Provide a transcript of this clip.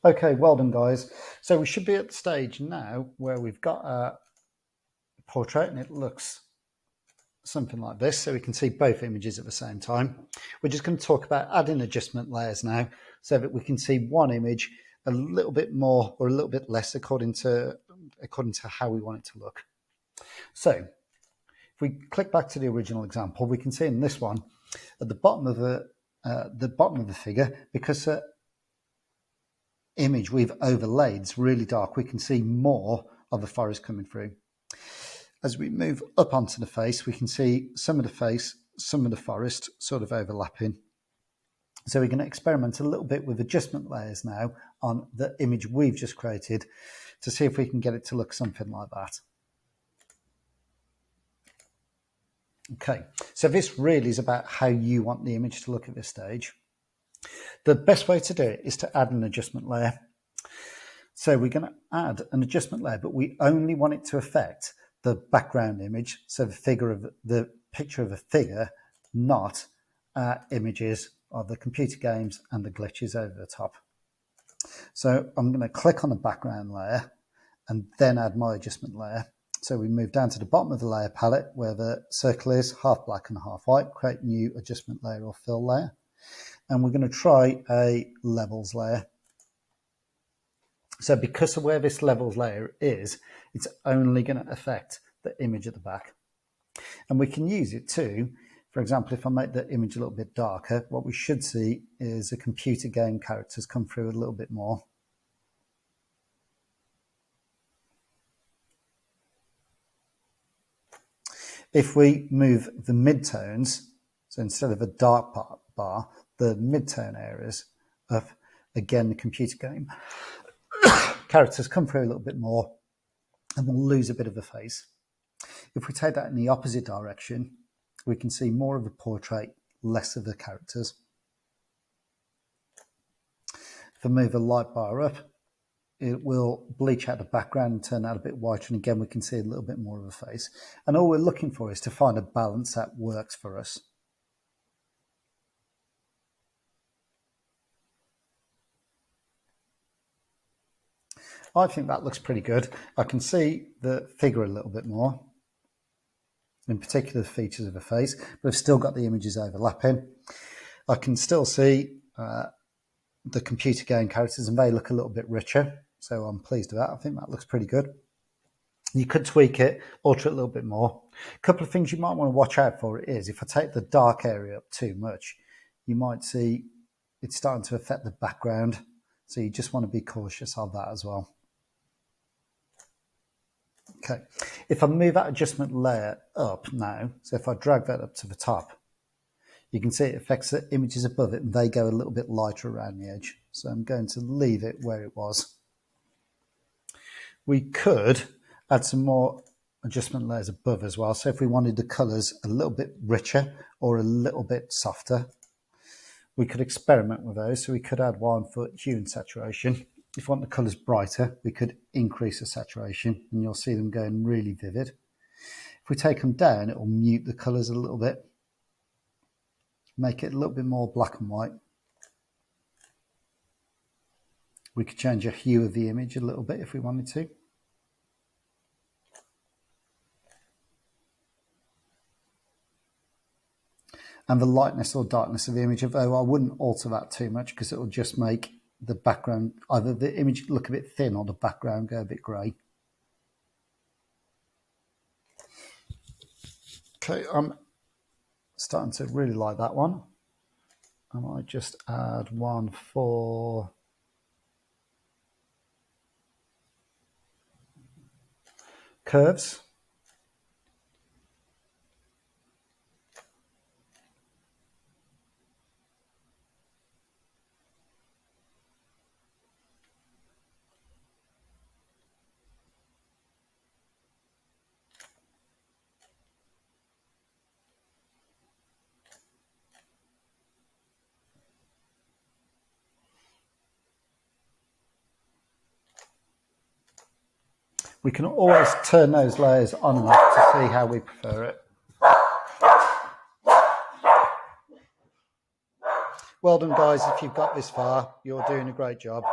Okay, well done, guys. So we should be at the stage now where we've got a portrait and it looks something like this. So we can see both images at the same time. We're just going to talk about adding adjustment layers now so that we can see one image a little bit more or a little bit less according to how we want it to look. So if we click back to the original example, we can see in this one at the bottom of the figure, because image we've overlaid is really dark, we can see more of the forest coming through. As we move up onto the face, we can see some of the face, some of the forest sort of overlapping. So we're going to experiment a little bit with adjustment layers now on the image we've just created to see if we can get it to look something like that. Okay, so this really is about how you want the image to look at this stage. The best way to do it is to add an adjustment layer. So we're going to add an adjustment layer, but we only want it to affect the background image, so the picture of a figure, not images of the computer games and the glitches over the top. So I'm going to click on the background layer and then add my adjustment layer. So we move down to the bottom of the layer palette where the circle is, half black and half white, create new adjustment layer or fill layer. And we're going to try a levels layer. So because of where this levels layer is, it's only going to affect the image at the back. And we can use it too. For example, if I make the image a little bit darker, what we should see is the computer game characters come through a little bit more. If we move the midtones, so instead of a dark bar, the midtone areas of, again, the computer game characters come through a little bit more and we'll lose a bit of the face. If we take that in the opposite direction, we can see more of the portrait, less of the characters. If I move the light bar up, it will bleach out the background and turn out a bit whiter, and again we can see a little bit more of a face. And all we're looking for is to find a balance that works for us. I think that looks pretty good. I can see the figure a little bit more, in particular the features of the face, but I've still got the images overlapping. I can still see the computer game characters and they look a little bit richer, so I'm pleased with that. I think that looks pretty good. You could tweak it, alter it a little bit more. A couple of things you might want to watch out for is if I take the dark area up too much, you might see it's starting to affect the background, so you just want to be cautious of that as well. Okay, if I move that adjustment layer up now, so if I drag that up to the top, you can see it affects the images above it and they go a little bit lighter around the edge. So I'm going to leave it where it was. We could add some more adjustment layers above as well. So if we wanted the colors a little bit richer or a little bit softer, we could experiment with those. So we could add one for hue and saturation. If we want the colors brighter, we could increase the saturation and you'll see them going really vivid. If we take them down, it will mute the colors a little bit, make it a little bit more black and white. We could change the hue of the image a little bit if we wanted to. And the lightness or darkness of the image, although I wouldn't alter that too much because it will just make the background, either the image look a bit thin or the background go a bit grey. Okay, I'm starting to really like that one. I might just add one for curves. We can always turn those layers on and off to see how we prefer it. Well done, guys. If you've got this far, you're doing a great job.